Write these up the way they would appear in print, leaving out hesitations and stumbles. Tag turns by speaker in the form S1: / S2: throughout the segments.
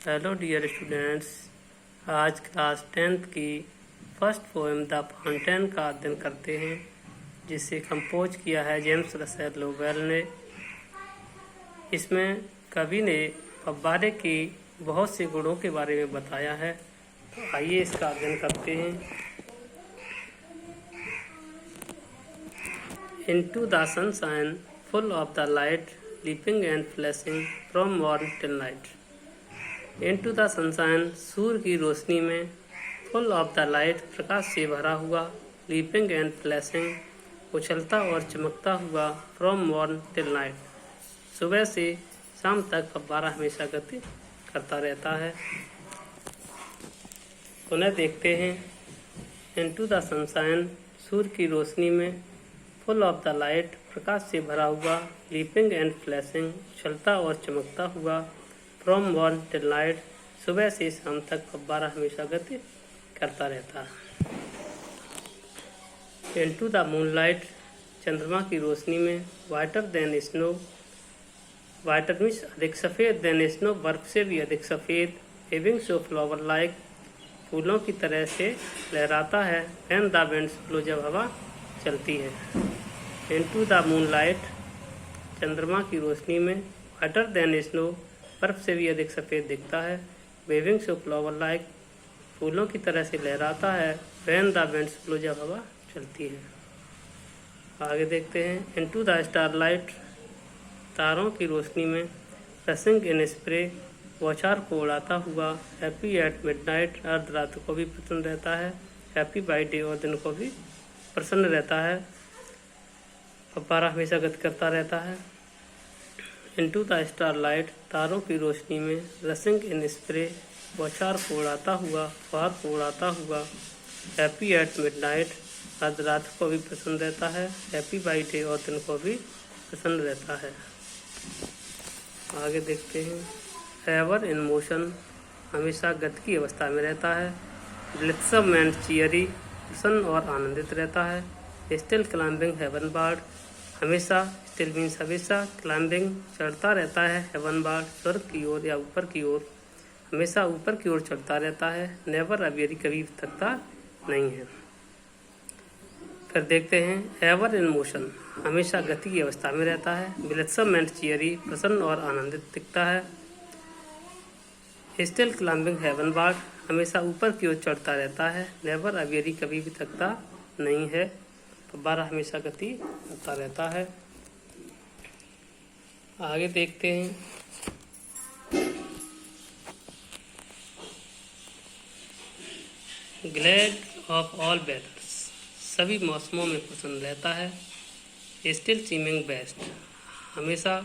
S1: Hello dear students, आज class 10th की first poem the fountain का अध्ययन करते हैं, जिसे कंपोज किया है जेम्स रसेल लोवेल ने। इसमें कवि ने फव्वारे की बहुत से गुणों के बारे में बताया है, तो आइए इसका अध्ययन करते हैं। Into the sunshine, full of the light, leaping and flashing from morn till night. Into the sunshine, सूर्य की रोशनी में, full of the light, प्रकाश से भरा हुआ, leaping and flashing, उछलता और चमकता हुआ, from morn till night, सुबह से शाम तक फव्वारा हमेशा गति करता रहता है। पुनः देखते हैं। Into the sunshine, सूर्य की रोशनी में, फुल ऑफ द लाइट, प्रकाश से भरा हुआ, लीपिंग एंड फ्लैशिंग, उछलता और चमकता हुआ, फ्रॉम मॉर्न टिल नाइट, सुबह से शाम तक फव्वारा हमेशा गति करता रहता है। इनटू द मूनलाइट, चंद्रमा की रोशनी में, वाइटर देन स्नो, वाइटर मीन्स अधिक सफ़ेद, देन स्नो बर्फ से भी अधिक सफ़ेद, वेविंग सो फ्लावर लाइक, फूलों की तरह से लहराता है, व्हेन द विंड्स ब्लो, जब हवा चलती है। इनटू द मूनलाइट, चंद्रमा की रोशनी में, वाइटर देन स्नो, बर्फ से भी अधिक सफ़ेद दिखता है, वेविंग सो फ्लावर लाइक, फूलों की तरह से लहराता है, व्हेन द विंड्स ब्लो, जब हवा चलती है। आगे देखते हैं। इनटू द स्टारलाइट, तारों की रोशनी में, रसिंग इन स्प्रे, बौछार को उड़ाता हुआ, हैप्पी एट मिडनाइट, अर्ध रात को भी प्रसन्न रहता है, हैप्पी बाई डे, और दिन को भी प्रसन्न रहता है, फव्वारा हमेशा गति करता रहता है। इनटू द स्टारलाइट, तारों की रोशनी में, रसिंग इन स्प्रे, बौछार को उड़ाता हुआ, फुहार को उड़ाता हुआ, हैप्पी एट मिडनाइट, अर्ध रात को भी प्रसन्न रहता है, हैप्पी बाई डे, और दिन को भी प्रसन्न रहता है। आगे देखते हैं। एवर इन मोशन, हमेशा गति की अवस्था में रहता है, ब्लिथसम एंड चियरी, प्रसन्न और आनंदित रहता है, स्टिल क्लाइंबिंग हेवन बार्ड, हमेशा, स्टिल मीन्स हमेशा, क्लाइंबिंग चढ़ता रहता है, हेवन बार्ड स्वर्ग की ओर या ऊपर की ओर, हमेशा ऊपर की ओर चढ़ता रहता है, नेवर अवेरी, कभी थकता नहीं है। फिर देखते हैं। एवर इन मोशन, हमेशा गति की अवस्था में रहता है, ब्लिथसम एंड चियरी, प्रसन्न और आनंदित दिखता है, स्टिल क्लाइंबिंग हेवन बार्ड, हमेशा ऊपर की ओर चढ़ता रहता है, नेवर अवेरी, कभी भी थकता नहीं है, फव्वारा हमेशा गति करता रहता है। आगे देखते हैं। ग्लैड ऑफ ऑल वेदर्स, सभी मौसमों में प्रसन्न रहता है, स्टिल सीमिंग बेस्ट, हमेशा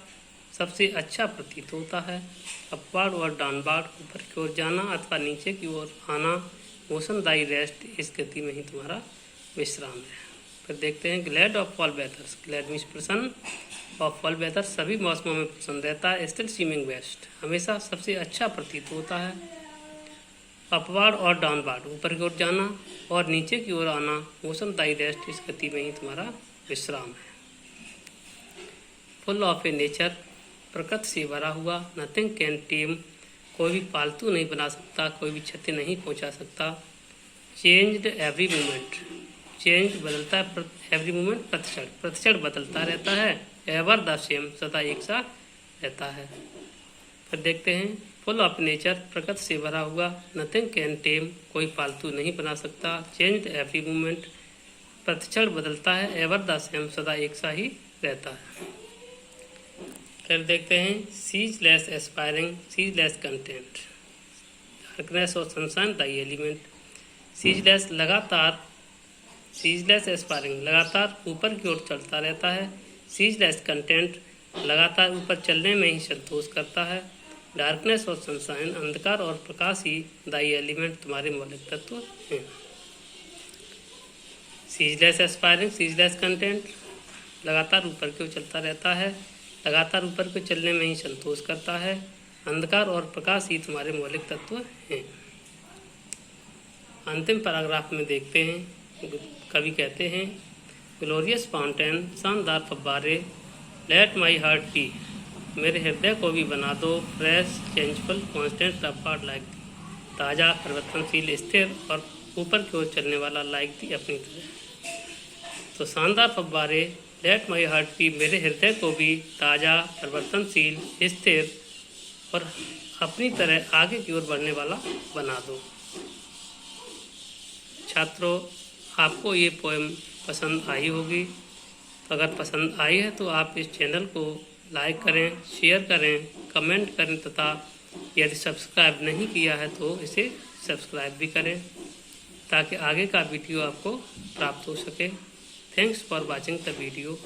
S1: सबसे अच्छा प्रतीत होता है, अपवार्ड और डाउनवार्ड, ऊपर की ओर जाना अथवा नीचे की ओर आना, मोशन दाई रेस्ट, इस गति में ही तुम्हारा विश्राम है। फिर देखते हैं। Glad of all weathers, glad means प्रसन्न, ऑफ ऑल वेदर्स, सभी मौसमों में प्रसन्न रहता है, स्टिल सीमिंग बेस्ट, हमेशा सबसे अच्छा प्रतीत होता है, अपवार्ड और डाउनवार्ड, ऊपर की ओर जाना और नीचे की ओर आना, मोशन दाई रेस्ट, इस गति में ही तुम्हारा विश्राम है। फुल ऑफ ए नेचर, प्रकृति से भरा हुआ, नथिंग कैन टेम, कोई भी पालतू नहीं बना सकता, कोई भी क्षति नहीं पहुंचा सकता, चेंज्ड एवरी मोमेंट, चेंज बदलता है, एवरी मोमेंट प्रतिक्षण, प्रतिक्षण बदलता रहता है, एवर द सेम, सदा एक सा रहता है। फिर देखते हैं। फुल ऑफ नेचर, प्रकृति से भरा हुआ, नथिंग कैन टेम, कोई पालतू नहीं बना सकता, चेंज्ड एवरी मोमेंट, प्रतिक्षण बदलता है, एवर द सेम, सदा एक सा ही रहता है। फिर देखते हैं। Ceaseless aspiring, ceaseless content, darkness और sunshine thy element, ceaseless लगातार, सीज लेस एस्पायरिंग, लगातार ऊपर की ओर चलता रहता है, सीज लेस कंटेंट, लगातार ऊपर चलने में ही संतोष करता है, डार्कनेस और सनशाइन, अंधकार और प्रकाश ही दाई एलिमेंट, तुम्हारे मौलिक तत्व हैं। Ceaseless aspiring, ceaseless content, लगातार ऊपर की ओर चलता रहता है, लगातार ऊपर को चलने में ही संतोष करता है, अंधकार और प्रकाश ही तुम्हारे मौलिक तत्व हैं। अंतिम पैराग्राफ में देखते हैं। कवि कहते हैं। ग्लोरियस फाउंटेन, शानदार फव्वारे, लेट माई हार्ट बी, मेरे हृदय को भी बना दो फ्रेश चेंजफुल कॉन्स्टेंट अपॉर्ड लाइक दी, ताज़ा परिवर्तनशील स्थिर और ऊपर की ओर चलने वाला लाइक दी अपनी तरह। तो शानदार फव्वारे लेट माई हार्ट भी, मेरे हृदय को भी ताज़ा परिवर्तनशील स्थिर और अपनी तरह आगे की ओर बढ़ने वाला बना दो। छात्रों, आपको ये पोएम पसंद आई होगी। तो अगर पसंद आई है तो आप इस चैनल को लाइक करें, शेयर करें, कमेंट करें तथा यदि सब्सक्राइब नहीं किया है तो इसे सब्सक्राइब भी करें ताकि आगे का वीडियो आपको प्राप्त हो सके। Thanks for watching the video.